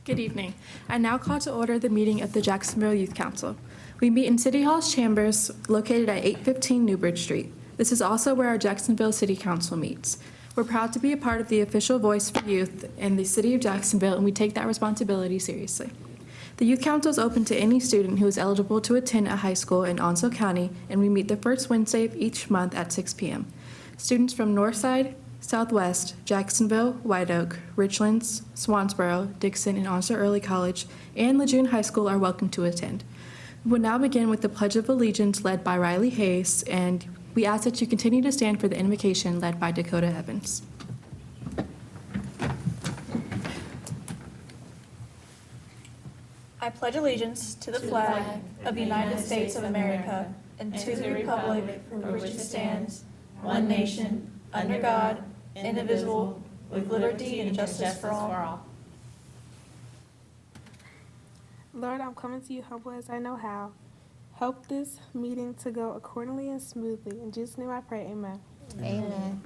Good evening. I now call to order the meeting of the Jacksonville Youth Council. We meet in City Hall's chambers located at 815 Newbridge Street. This is also where our Jacksonville City Council meets. We're proud to be a part of the official voice for youth in the city of Jacksonville, and we take that responsibility seriously. The Youth Council is open to any student who is eligible to attend a high school in Onslow County, and we meet the first Wednesday of each month at 6 p.m. Students from Northside, Southwest, Jacksonville, White Oak, Richlands, Swansboro, Dixon, and Onslow Early College, and Lejeune High School are welcome to attend. We will now begin with the Pledge of Allegiance led by Riley Hayes, and we ask that you continue to stand for the invocation led by Dakota Evans. I pledge allegiance to the flag of the United States of America and to the republic for which it stands, one nation, under God, indivisible, with liberty and justice for all. Lord, I'm coming to you humble as I know how. Help this meeting to go accordingly and smoothly. In Jesus' name I pray, amen. Amen.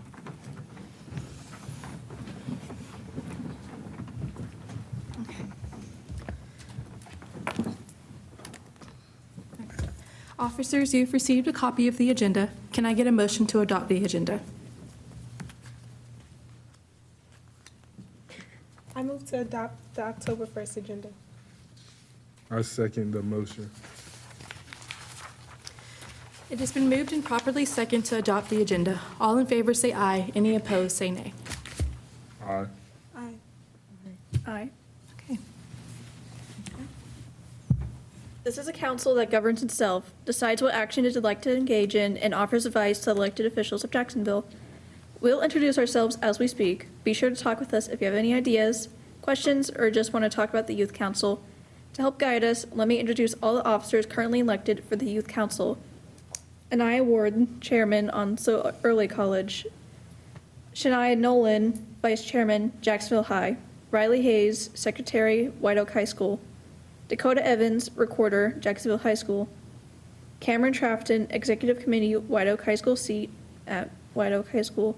Officers, you've received a copy of the agenda. Can I get a motion to adopt the agenda? I move to adopt the October 1st agenda. I second the motion. It has been moved and properly seconded to adopt the agenda. All in favor say aye. Any opposed say nay. Aye. Aye. Aye. Okay. This is a council that governs itself, decides what action it would like to engage in, and offers advice to elected officials of Jacksonville. We'll introduce ourselves as we speak. Be sure to talk with us if you have any ideas, questions, or just want to talk about the Youth Council. To help guide us, let me introduce all the officers currently elected for the Youth Council. Anaya Ward, Chairman, Onslow Early College. Shania Nolan, Vice Chairman, Jacksonville High. Riley Hayes, Secretary, White Oak High School. Dakota Evans, Recorder, Jacksonville High School. Cameron Trafton, Executive Committee, White Oak High School seat at White Oak High School.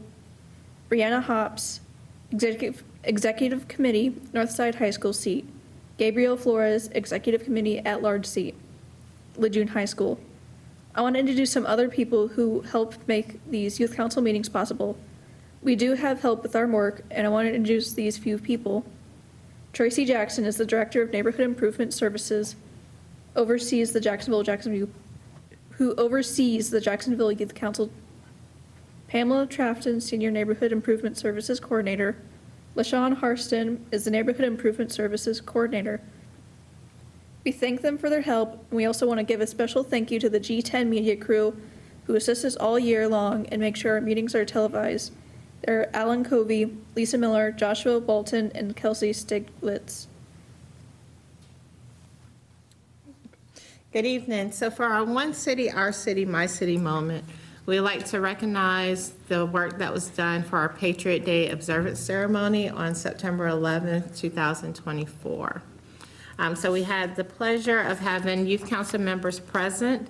Brianna Hops, Executive Committee, Northside High School seat. Gabriel Flores, Executive Committee at Large seat, Lejeune High School. I want to introduce some other people who helped make these youth council meetings possible. We do have help with our work, and I want to introduce these few people. Tracy Jackson is the Director of Neighborhood Improvement Services, who oversees the Jacksonville Youth Council. Pamela Trafton, Senior Neighborhood Improvement Services Coordinator. LaShawn Harston is the Neighborhood Improvement Services Coordinator. We thank them for their help, and we also want to give a special thank you to the G10 media crew who assist us all year long and make sure our meetings are televised. They're Alan Covey, Lisa Miller, Joshua Bolton, and Kelsey Stiglitz. Good evening. So for our One City, Our City, My City moment, we like to recognize the work that was done for our Patriot Day observance ceremony on September 11th, 2024. So we had the pleasure of having youth council members present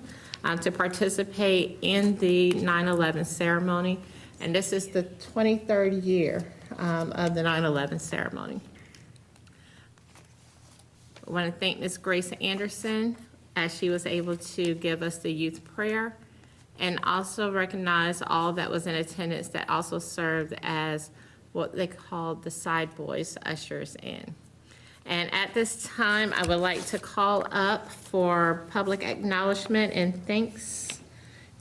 to participate in the 9/11 ceremony. And this is the 23rd year of the 9/11 ceremony. I want to thank Ms. Grace Anderson as she was able to give us the youth prayer, and also recognize all that was in attendance that also served as what they called the side boys ushers in. And at this time, I would like to call up for public acknowledgement and thanks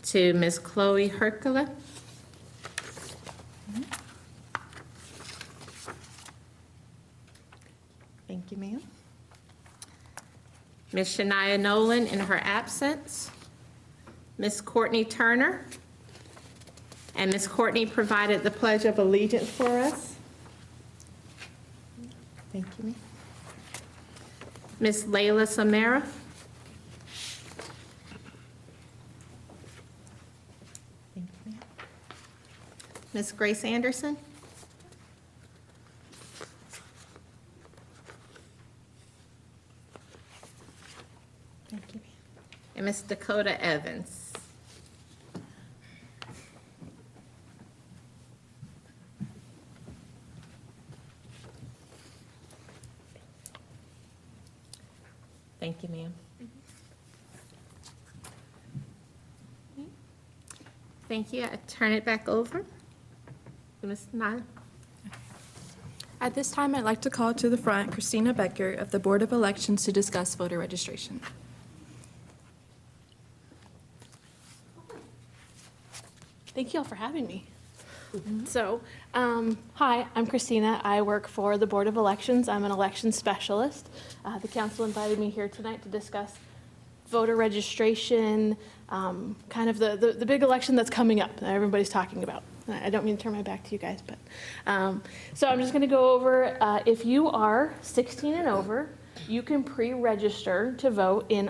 to Ms. Chloe Hercula. Thank you, ma'am. Ms. Shania Nolan in her absence. Ms. Courtney Turner. And Ms. Courtney provided the Pledge of Allegiance for us. Thank you, ma'am. Ms. Layla Samara. Thank you, ma'am. Ms. Grace Anderson. Thank you, ma'am. And Ms. Dakota Evans. Thank you, ma'am. Thank you. I turn it back over to Ms. Nyla. At this time, I'd like to call to the front Christina Becker of the Board of Elections to discuss voter registration. Thank you all for having me. So, hi, I'm Christina. I work for the Board of Elections. I'm an election specialist. The council invited me here tonight to discuss voter registration, kind of the big election that's coming up that everybody's talking about. I don't mean to turn my back to you guys, but, so I'm just gonna go over, if you are 16 and over, you can pre-register to vote in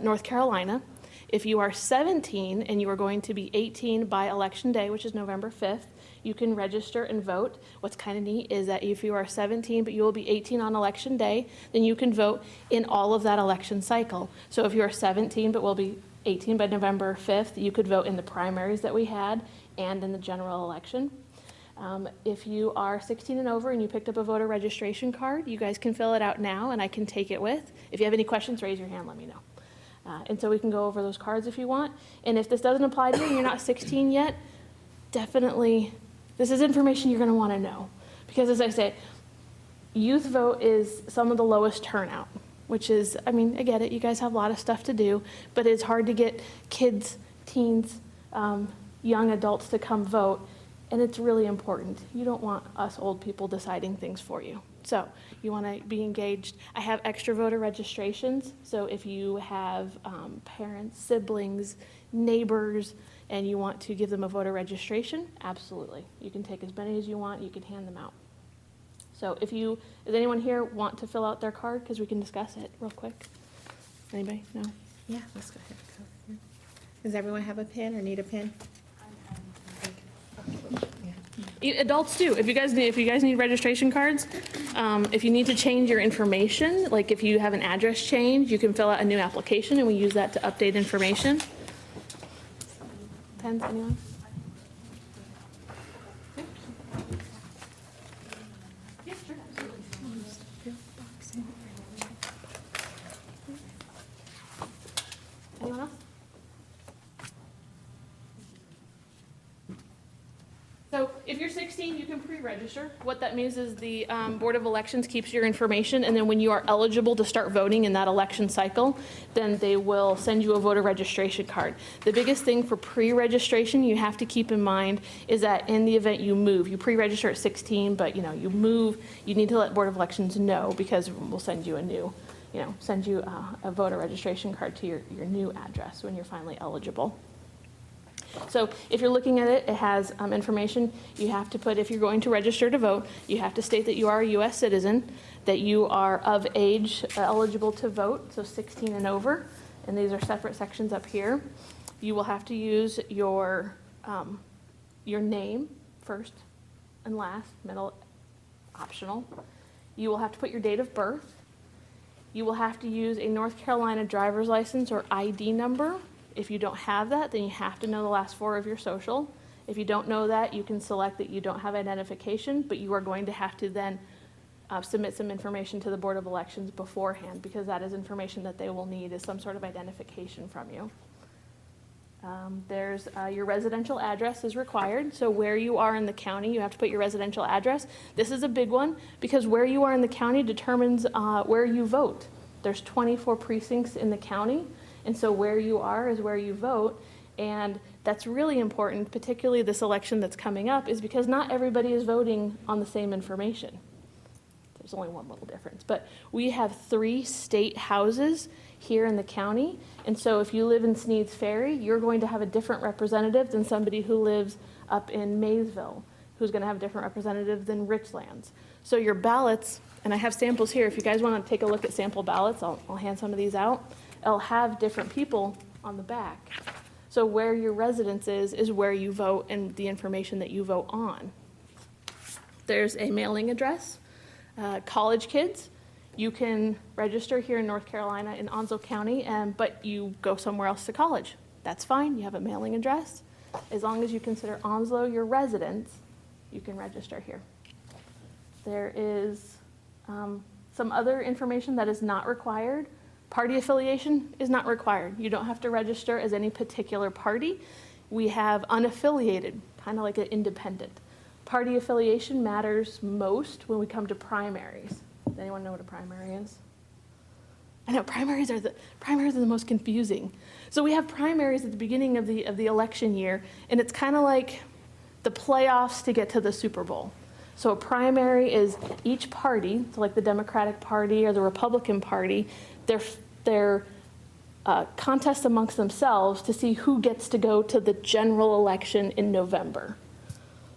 North Carolina. If you are 17 and you are going to be 18 by Election Day, which is November 5th, you can register and vote. What's kind of neat is that if you are 17 but you will be 18 on Election Day, then you can vote in all of that election cycle. So if you are 17 but will be 18 by November 5th, you could vote in the primaries that we had and in the general election. If you are 16 and over and you picked up a voter registration card, you guys can fill it out now and I can take it with. If you have any questions, raise your hand, let me know. And so we can go over those cards if you want. And if this doesn't apply to you and you're not 16 yet, definitely, this is information you're gonna wanna know. Because as I say, youth vote is some of the lowest turnout, which is, I mean, I get it, you guys have a lot of stuff to do, but it's hard to get kids, teens, young adults to come vote, and it's really important. You don't want us old people deciding things for you. So you want to be engaged. I have extra voter registrations, so if you have parents, siblings, neighbors, and you want to give them a voter registration, absolutely. You can take as many as you want, you can hand them out. So does anyone here want to fill out their card? Because we can discuss it real quick. Anybody? No? Yeah, let's go ahead. Does everyone have a pen or need a pen? Adults do. If you guys need registration cards, if you need to change your information, like if you have an address change, you can fill out a new application and we use that to update information. Pens, anyone? Yeah, sure, absolutely. Anyone else? So if you're 16, you can pre-register. What that means is the Board of Elections keeps your information, and then when you are eligible to start voting in that election cycle, then they will send you a voter registration card. The biggest thing for pre-registration you have to keep in mind is that in the event you move, you pre-register at 16, but you move, you need to let Board of Elections know because we'll send you a new, send you a voter registration card to your new address when you're finally eligible. So if you're looking at it, it has information you have to put. If you're going to register to vote, you have to state that you are a U.S. citizen, that you are of age eligible to vote, so 16 and over, and these are separate sections up here. You will have to use your name first and last, middle optional. You will have to put your date of birth. You will have to use a North Carolina driver's license or ID number. If you don't have that, then you have to know the last four of your social. If you don't know that, you can select that you don't have identification, but you are going to have to then submit some information to the Board of Elections beforehand because that is information that they will need, is some sort of identification from you. There's your residential address is required. So where you are in the county, you have to put your residential address. This is a big one because where you are in the county determines where you vote. There's 24 precincts in the county. And so where you are is where you vote, and that's really important, particularly this election that's coming up, is because not everybody is voting on the same information. There's only one little difference, but we have 3 state houses here in the county, and so if you live in Sneads Ferry, you're going to have a different representative than somebody who lives up in Maysville, who's going to have a different representative than Richlands. So your ballots, and I have samples here, if you guys want to take a look at sample ballots, I'll hand some of these out. It'll have different people on the back. So where your residence is where you vote and the information that you vote on. There's a mailing address. College kids, you can register here in North Carolina in Onslow County, but you go somewhere else to college. That's fine, you have a mailing address. As long as you consider Onslow your residence, you can register here. There is some other information that is not required, Party affiliation is not required. You don't have to register as any particular party. We have unaffiliated, kind of like an independent. Party affiliation matters most when we come to primaries. Does anyone know what a primary is? I know primaries are the most confusing. So we have primaries at the beginning of the election year, and it's kind of like the playoffs to get to the Super Bowl. So a primary is each party, so like the Democratic Party or the Republican Party, their contests amongst themselves to see who gets to go to the general election in November.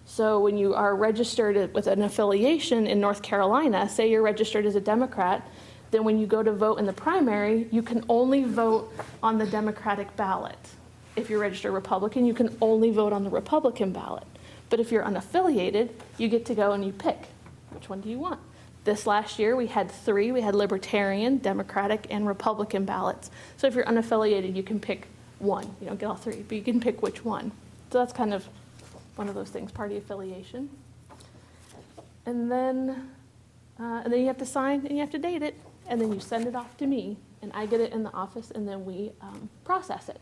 So when you are registered with an affiliation in North Carolina, say you're registered as a Democrat, then when you go to vote in the primary, you can only vote on the Democratic ballot. If you're registered Republican, you can only vote on the Republican ballot. But if you're unaffiliated, you get to go and you pick. Which one do you want? This last year, we had 3. We had Libertarian, Democratic, and Republican ballots. So if you're unaffiliated, you can pick one. You don't get all 3, but you can pick which one. So that's kind of one of those things, party affiliation. And then you have to sign and you have to date it. And then you send it off to me, and I get it in the office, and then we process it.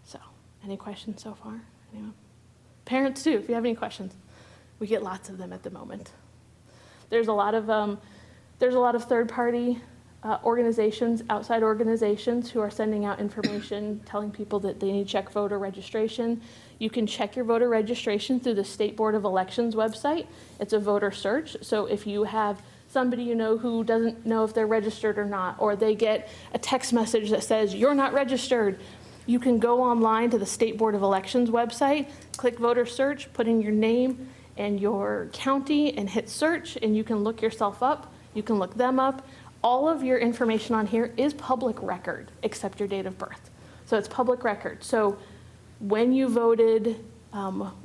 So, any questions so far? Anyone? Parents too, if you have any questions. We get lots of them at the moment. There's a lot of third-party organizations, outside organizations, who are sending out information, telling people that they need to check voter registration. You can check your voter registration through the State Board of Elections website. It's a voter search. So if you have somebody you know who doesn't know if they're registered or not, or they get a text message that says, "You're not registered," you can go online to the State Board of Elections website, click voter search, put in your name and your county, and hit search, and you can look yourself up. You can look them up. All of your information on here is public record, except your date of birth. So it's public record. So when you voted,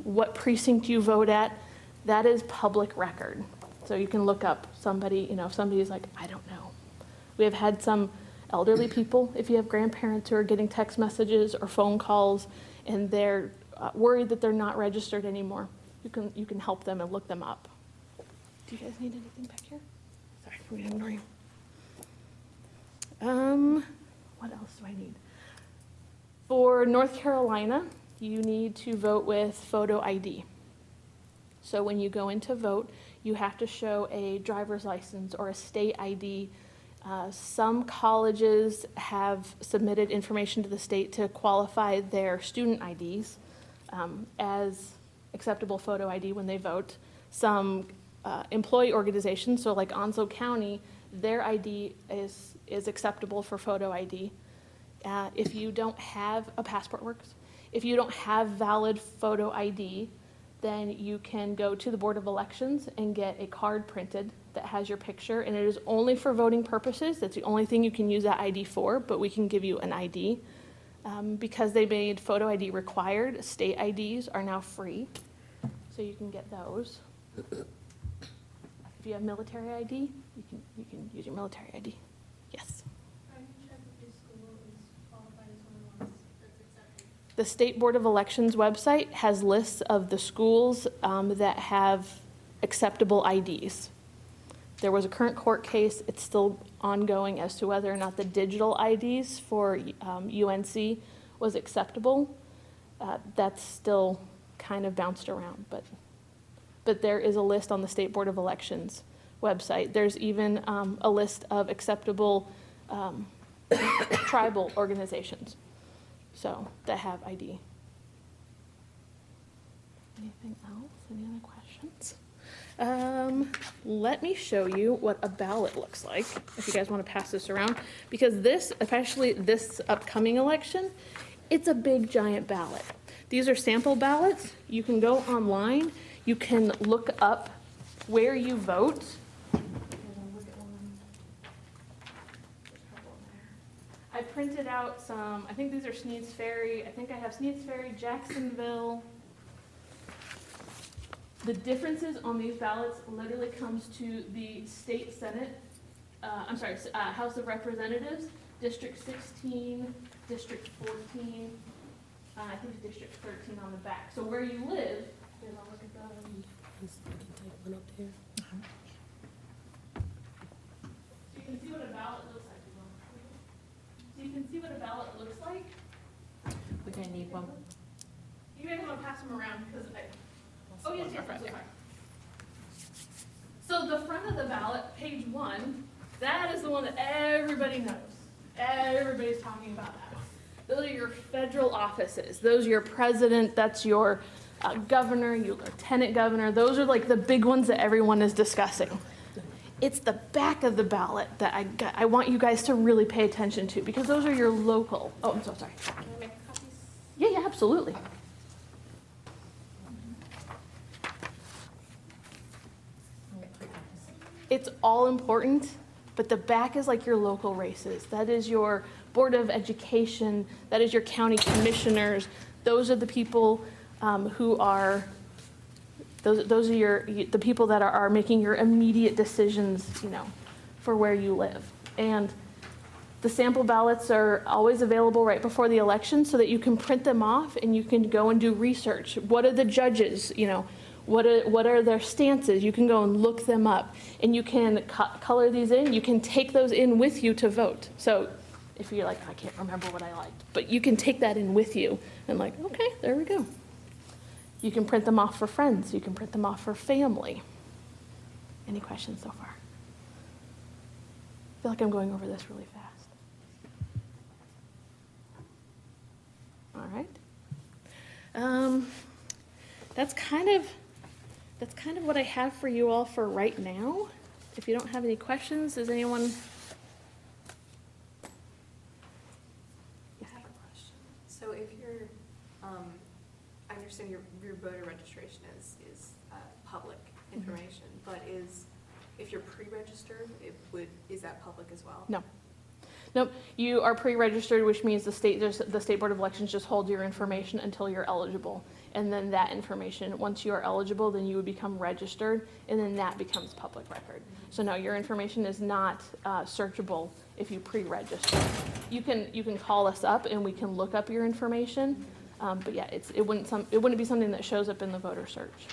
what precinct you vote at, that is public record. So you can look up somebody, if somebody's like, I don't know. We have had some elderly people, if you have grandparents who are getting text messages or phone calls and they're worried that they're not registered anymore, you can help them and look them up. Do you guys need anything back here? Sorry, I'm going to ignore you. What else do I need? For North Carolina, you need to vote with photo ID. So when you go in to vote, you have to show a driver's license or a state ID. Some colleges have submitted information to the state to qualify their student IDs as acceptable photo ID when they vote. Some employee organizations, so like Onslow County, their ID is acceptable for photo ID. If you don't have a passport works, if you don't have valid photo ID, then you can go to the Board of Elections and get a card printed that has your picture, and it is only for voting purposes. That's the only thing you can use that ID for, but we can give you an ID. Because they made photo ID required, state IDs are now free, so you can get those. If you have military ID, you can use your military ID. Yes? The State Board of Elections website has lists of the schools that have acceptable IDs. There was a current court case, it's still ongoing, as to whether or not the digital IDs for UNC was acceptable. That's still kind of bounced around, but there is a list on the State Board of Elections website. There's even a list of acceptable tribal organizations, so that have ID. Anything else? Any other questions? Let me show you what a ballot looks like, if you guys want to pass this around, because this, especially this upcoming election, it's a big giant ballot. These are sample ballots. You can go online, you can look up where you vote. I printed out some, I think these are Sneads Ferry. I think I have Sneads Ferry, Jacksonville. The differences on these ballots literally comes to the state Senate, House of Representatives, District 16, District 14, I think District 13 on the back. So where you live, here's, I'll look at that. You can see what a ballot looks like. gonna need one. You guys want to pass them around because oh yes, yes, I'm so sorry. So the front of the ballot, page 1, that is the one that everybody knows. Everybody's talking about that one. Those are your federal offices. Those are your president. That's your governor, your lieutenant governor. Those are like the big ones that everyone is discussing. It's the back of the ballot that I want you guys to really pay attention to because those are your local. Oh, I'm so sorry. Can I make copies? Yeah, yeah, absolutely. It's all important, but the back is like your local races. That is your Board of Education, that is your county commissioners. Those are the people who are, those are the people that are making your immediate decisions, you know, for where you live. And the sample ballots are always available right before the election so that you can print them off and you can go and do research. What are the judges, you know, what are their stances? You can go and look them up and you can color these in. You can take those in with you to vote. So if you're like, I can't remember what I liked, but you can take that in with you and like, okay, there we go. You can print them off for friends. You can print them off for family. Any questions so far? I feel like I'm going over this really fast. All right. That's kind of what I have for you all for right now. If you don't have any questions, does anyone? I have a question. So if you're, I understand your voter registration is public information, but if you're pre-registered, is that public as well? No. Nope, you are pre-registered, which means the state Board of Elections just hold your information until you're eligible. And then that information, once you are eligible, then you would become registered, and then that becomes public record. So no, your information is not searchable if you pre-register. You can call us up and we can look up your information, but yeah, it wouldn't be something that shows up in the voter search.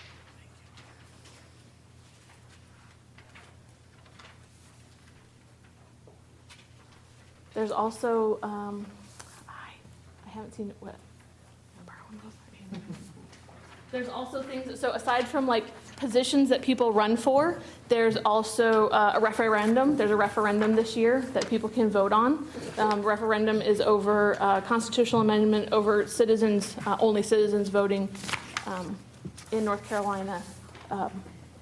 There's also, I haven't seen it, what? There's also things, so aside from like positions that people run for, there's also a referendum. There's a referendum this year that people can vote on. Referendum is over constitutional amendment over citizens, only citizens voting in North Carolina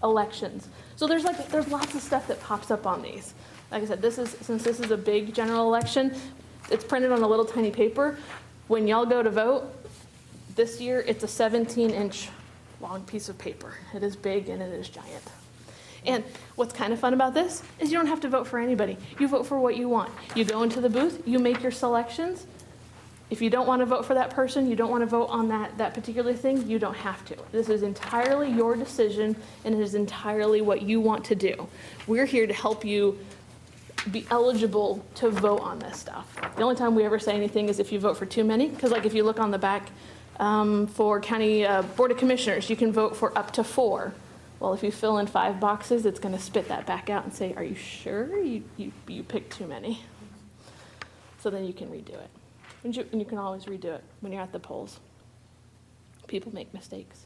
elections. So there's lots of stuff that pops up on these. Like I said, since this is a big general election, it's printed on a little tiny paper. When y'all go to vote, this year it's a 17-inch long piece of paper. It is big and it is giant. And what's kind of fun about this is you don't have to vote for anybody. You vote for what you want. You go into the booth, you make your selections. If you don't want to vote for that person, you don't want to vote on that particular thing, you don't have to. This is entirely your decision and it is entirely what you want to do. We're here to help you be eligible to vote on this stuff. The only time we ever say anything is if you vote for too many, because like if you look on the back for county board of commissioners, you can vote for up to 4. Well, if you fill in 5 boxes, it's going to spit that back out and say, are you sure you picked too many? So then you can redo it. And you can always redo it when you're at the polls. People make mistakes.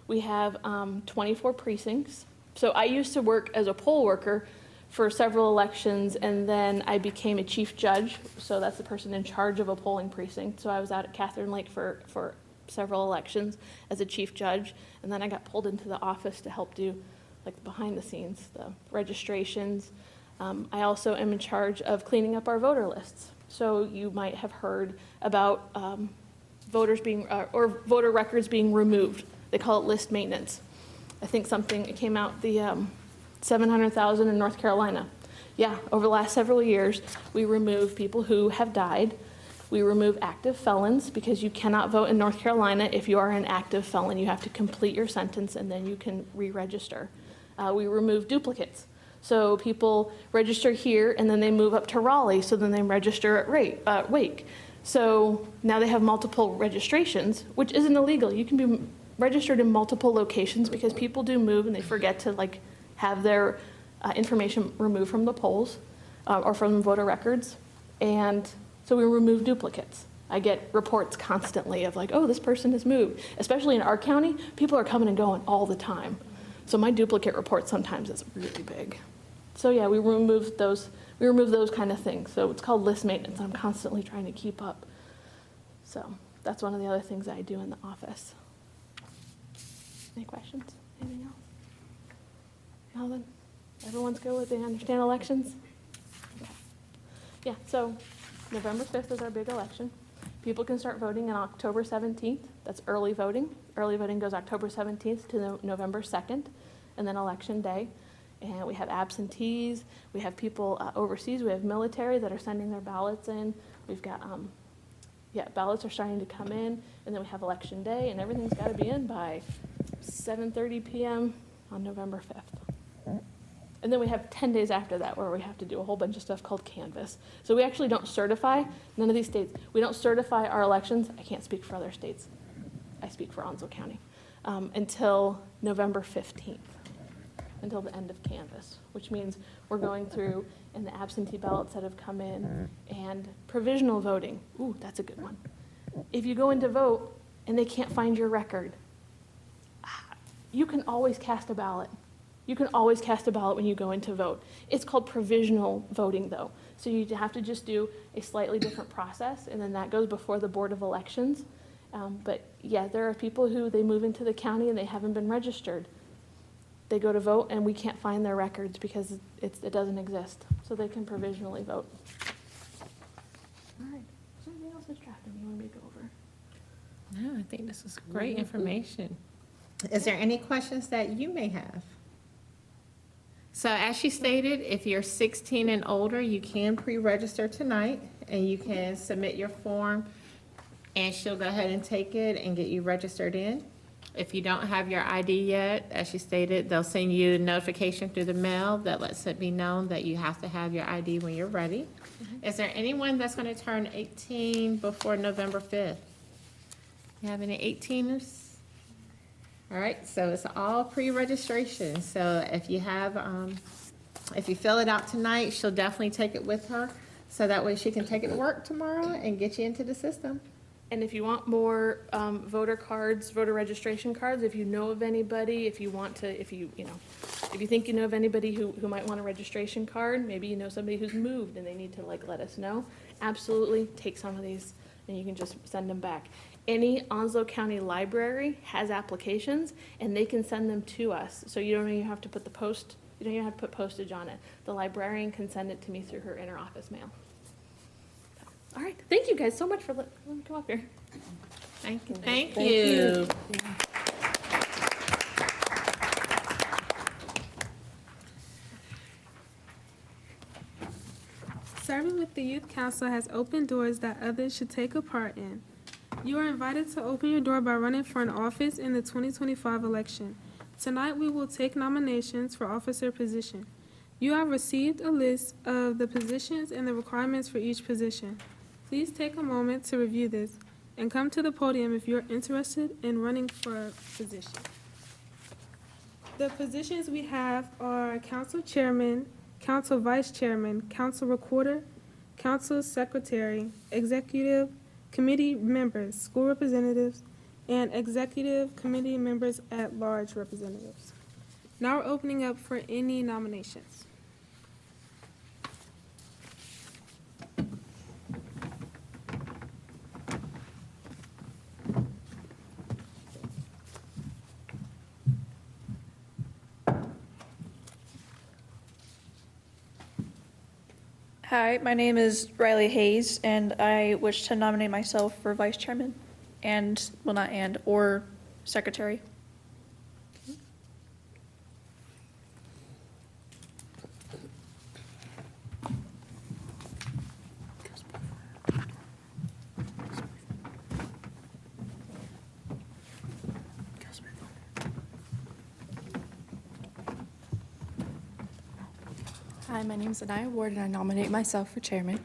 We have 24 precincts. So I used to work as a poll worker for several elections, and then I became a chief judge. So that's the person in charge of a polling precinct. So I was out at Catherine Lake for several elections as a chief judge, and then I got pulled into the office to help do like behind the scenes, the registrations. I also am in charge of cleaning up our voter lists. So you might have heard about voters being, or voter records being removed. They call it list maintenance. I think it came out, the 700,000 in North Carolina. Yeah, over the last several years, we remove people who have died. We remove active felons because you cannot vote in North Carolina if you are an active felon. You have to complete your sentence and then you can re-register. We remove duplicates. So people register here and then they move up to Raleigh, so then they register at Wake. So now they have multiple registrations, which isn't illegal. You can be registered in multiple locations because people do move and they forget to like have their information removed from the polls or from voter records. And so we remove duplicates. I get reports constantly of like, oh, this person has moved. Especially in our county, people are coming and going all the time. So my duplicate report sometimes is really big. So yeah, we remove those kind of things. So it's called list maintenance. I'm constantly trying to keep up. So that's one of the other things I do in the office. Any questions? Anything else? No, then everyone's good with, they understand elections? Okay. Yeah, so November 5th is our big election. People can start voting on October 17th. That's early voting. Early voting goes October 17th to November 2nd, and then election day. And we have absentees. We have people overseas. We have military that are sending their ballots in. We've got, ballots are starting to come in. And then we have election day, and everything's got to be in by 7:30 p.m. on November 5th. And then we have 10 days after that where we have to do a whole bunch of stuff called canvass. So we actually don't certify, none of these states, we don't certify our elections. I can't speak for other states. I speak for Onslow County. Until November 15th, until the end of canvass, which means we're going through and the absentee ballots that have come in and provisional voting. Ooh, that's a good one. If you go in to vote and they can't find your record, you can always cast a ballot. You can always cast a ballot when you go in to vote. It's called provisional voting, though. So you have to just do a slightly different process, and then that goes before the Board of Elections. But yeah, there are people who they move into the county and they haven't been registered. They go to vote and we can't find their records because it doesn't exist. So they can provisionally vote. All right. Is there anything else that's drafted you want me to go over? No, I think this is great information. Is there any questions that you may have? So as she stated, if you're 16 and older, you can pre-register tonight and you can submit your form and she'll go ahead and take it and get you registered in. If you don't have your ID yet, as she stated, they'll send you a notification through the mail that lets it be known that you have to have your ID when you're ready. Is there anyone that's going to turn 18 before November 5th? You have any 18ers? All right, so it's all pre-registration. So if you have, if you fill it out tonight, she'll definitely take it with her. So that way she can take it to work tomorrow and get you into the system. And if you want more voter cards, voter registration cards, if you know of anybody, if you think you know of anybody who might want a registration card, maybe you know somebody who's moved and they need to let us know, absolutely take some of these and you can just send them back. Any Onslow County library has applications and they can send them to us. So you don't even have to put you don't even have to put postage on it. The librarian can send it to me through her interoffice mail. All right, thank you guys so much for letting me come up here. Thank you. Thank you. Serving with the Youth Council has opened doors that others should take a part in. You are invited to open your door by running for an office in the 2025 election. Tonight, we will take nominations for officer position. You have received a list of the positions and the requirements for each position. Please take a moment to review this and come to the podium if you're interested in running for a position. The positions we have are council chairman, council vice chairman, council recorder, council secretary, executive committee members, school representatives, and executive committee members at large representatives. Now we're opening up for any nominations. Hi, my name is Riley Hayes, and I wish to nominate myself for vice chairman or secretary. Hi, my name is Anaya Ward, and I nominate myself for chairman. Can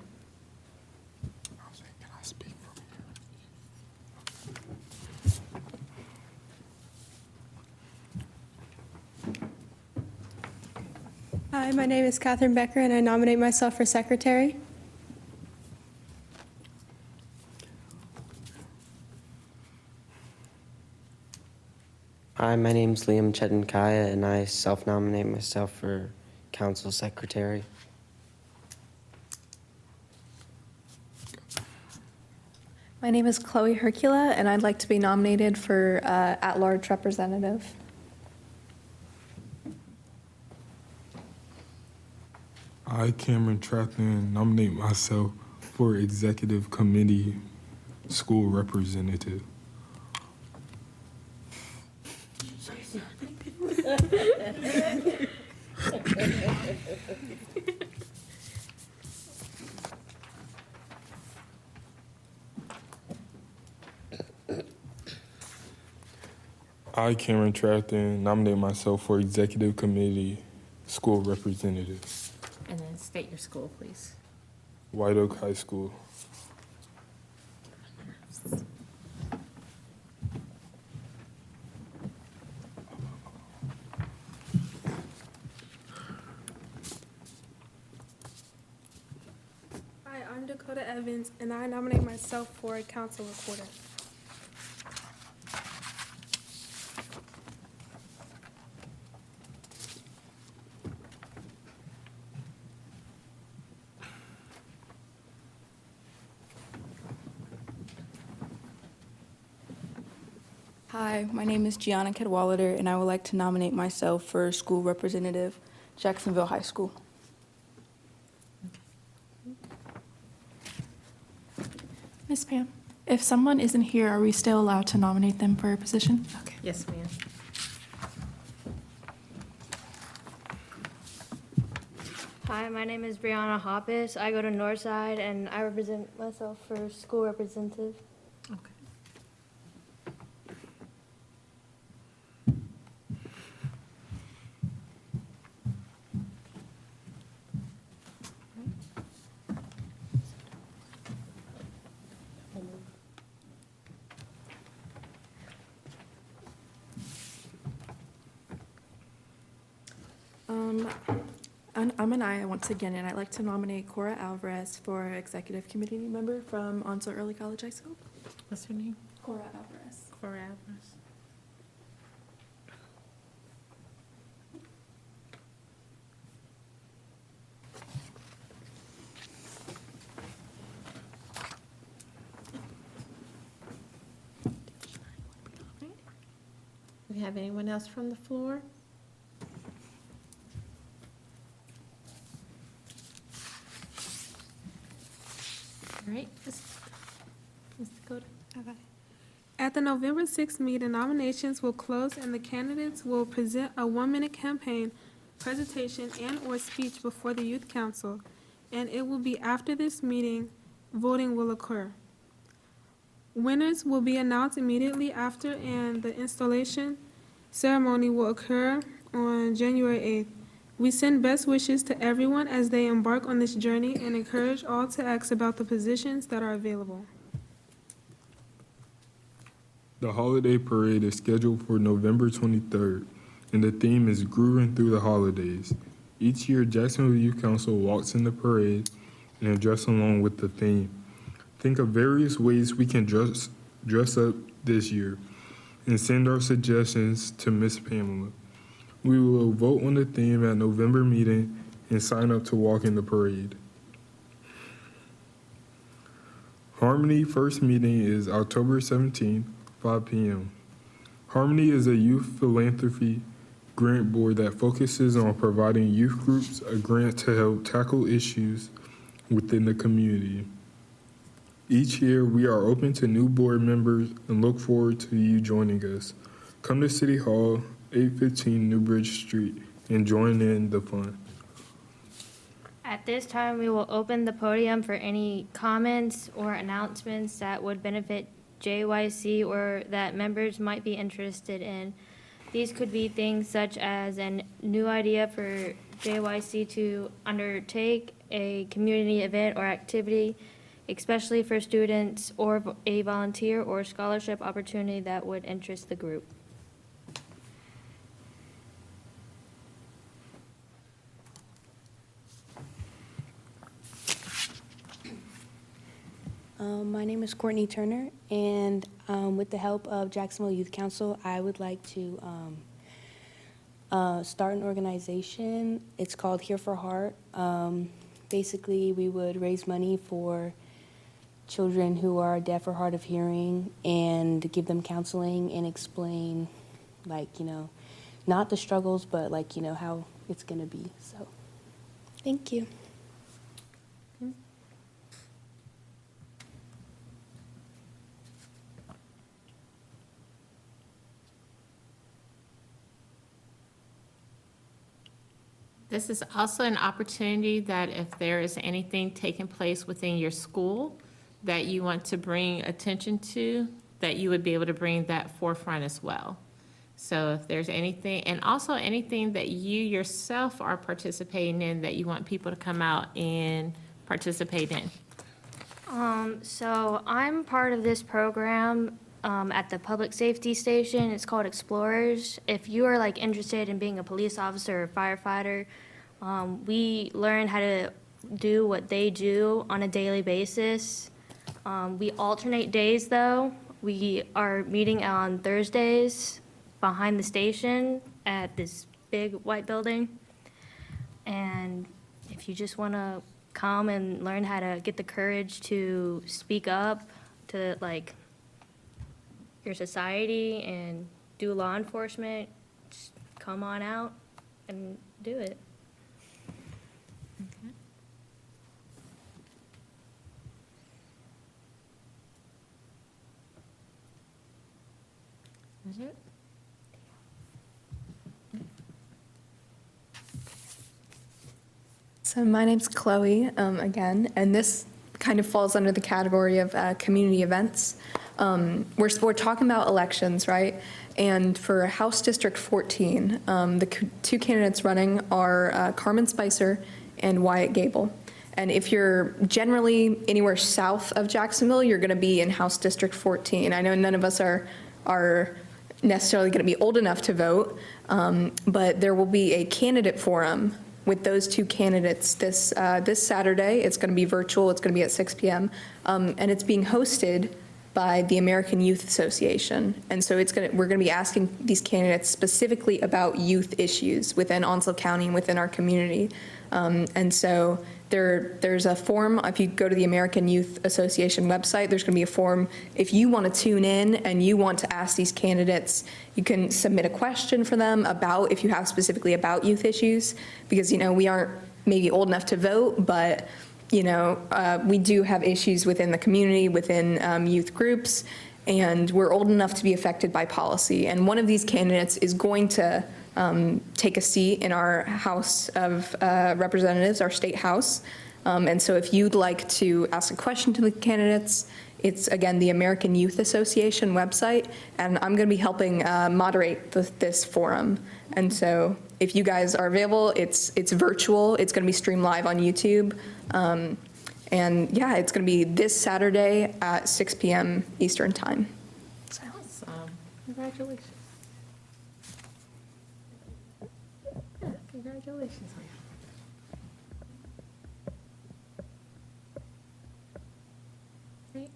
I speak from here? Hi, my name is Catherine Becker, and I nominate myself for secretary. Hi, my name's Liam Chetinkaya, and I self-nominate myself for council secretary. My name is Chloe Hercula, and I'd like to be nominated for at-large representative. I, Cameron Trathman, nominate myself for executive committee school representative. I, Cameron Trathman, nominate myself for executive committee school representative. And then state your school, please. White Oak High School. Hi, I'm Dakota Evans, and I nominate myself for council recorder. Hi, my name is Gianna Cadwallader, and I would like to nominate myself for school representative, Jacksonville High School. Miss Pam, if someone isn't here, are we still allowed to nominate them for a position? Okay. Yes, ma'am. Hi, my name is Brianna Hoppus. I go to Northside and I represent myself for school representative. Okay. I'm an I once again, and I'd like to nominate Cora Alvarez for executive committee member from Onslow Early College High School. What's her name? Cora Alvarez. Cora Alvarez. Do we have anyone else from the floor? All right, Ms. Dakota. At the November 6th meeting, nominations will close and the candidates will present a 1-minute campaign presentation and/or speech before the Youth Council, and it will be after this meeting, voting will occur. Winners will be announced immediately after, and the installation ceremony will occur on January 8th. We send best wishes to everyone as they embark on this journey and encourage all to ask about the positions that are available. The holiday parade is scheduled for November 23rd, and the theme is Grooving Through the Holidays. Each year, Jacksonville Youth Council walks in the parade and dress along with the theme. Think of various ways we can dress up this year and send our suggestions to Miss Pamela. We will vote on the theme at November meeting and sign up to walk in the parade. Harmony first meeting is October 17th, 5 p.m. Harmony is a youth philanthropy grant board that focuses on providing youth groups a grant to help tackle issues within the community. Each year, we are open to new board members and look forward to you joining us. Come to City Hall, 815 Newbridge Street, and join in the fun. At this time, we will open the podium for any comments or announcements that would benefit JYC or that members might be interested in. These could be things such as a new idea for JYC to undertake, a community event or activity, especially for students, or a volunteer or scholarship opportunity that would interest the group. My name is Courtney Turner, and with the help of Jacksonville Youth Council, I would like to start an organization. It's called Here for Heart. Basically, we would raise money for children who are deaf or hard of hearing and give them counseling and explain, like, you know, not the struggles, but, like, you know, how it's going to be. So, thank you. This is also an opportunity that if there is anything taking place within your school that you want to bring attention to, that you would be able to bring that forefront as well. So if there's anything, and also anything that you yourself are participating in that you want people to come out and participate in. So I'm part of this program at the public safety station. It's called Explorers. If you are like interested in being a police officer or firefighter, we learn how to do what they do on a daily basis. We alternate days though. We are meeting on Thursdays behind the station at this big white building. And if you just want to come and learn how to get the courage to speak up to like your society and do law enforcement, just come on out and do it. Is it? So my name's Chloe, again, and this kind of falls under the category of community events. We're talking about elections, right? And for House District 14, the two candidates running are Carmen Spicer and Wyatt Gable. And if you're generally anywhere south of Jacksonville, you're going to be in House District 14. I know none of us are necessarily going to be old enough to vote, but there will be a candidate forum with those two candidates this Saturday. It's going to be virtual. It's going to be at 6 p.m. And it's being hosted by the American Youth Association. And so we're going to be asking these candidates specifically about youth issues within Onslow County and within our community. And so there's a form. If you go to the American Youth Association website, there's going to be a form. If you want to tune in and you want to ask these candidates, you can submit a question for them about, if you have specifically about youth issues, because, you know, we aren't maybe old enough to vote, but, you know, we do have issues within the community, within youth groups, and we're old enough to be affected by policy. And one of these candidates is going to take a seat in our House of Representatives, our state house. And so if you'd like to ask a question to the candidates, it's, again, the American Youth Association website, and I'm going to be helping moderate this forum. And so if you guys are available, it's virtual. It's going to be streamed live on YouTube. And yeah, it's going to be this Saturday at 6 p.m. Eastern Time. So. Awesome. Congratulations. Yeah, congratulations on you. Great.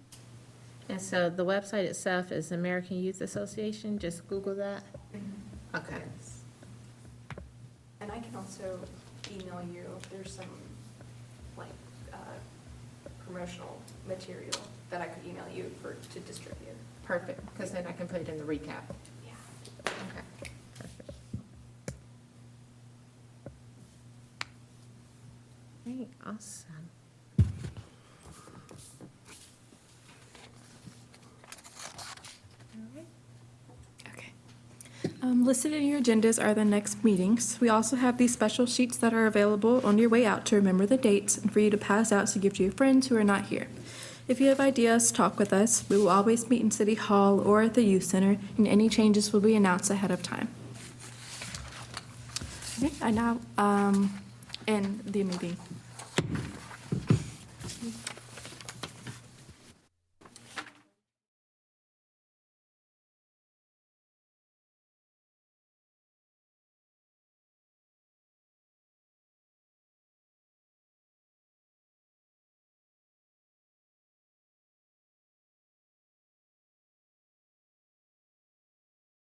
And so the website itself is American Youth Association. Just Google that. Okay. And I can also email you, there's some like promotional material that I could email you to distribute. Perfect, because then I can put it in the recap. Yeah. Okay, perfect. Great, awesome. Okay. Listed in your agendas are the next meetings. We also have these special sheets that are available on your way out to remember the dates and for you to pass out to give to your friends who are not here. If you have ideas, talk with us. We will always meet in City Hall or at the Youth Center, and any changes will be announced ahead of time. Okay, I now end the meeting.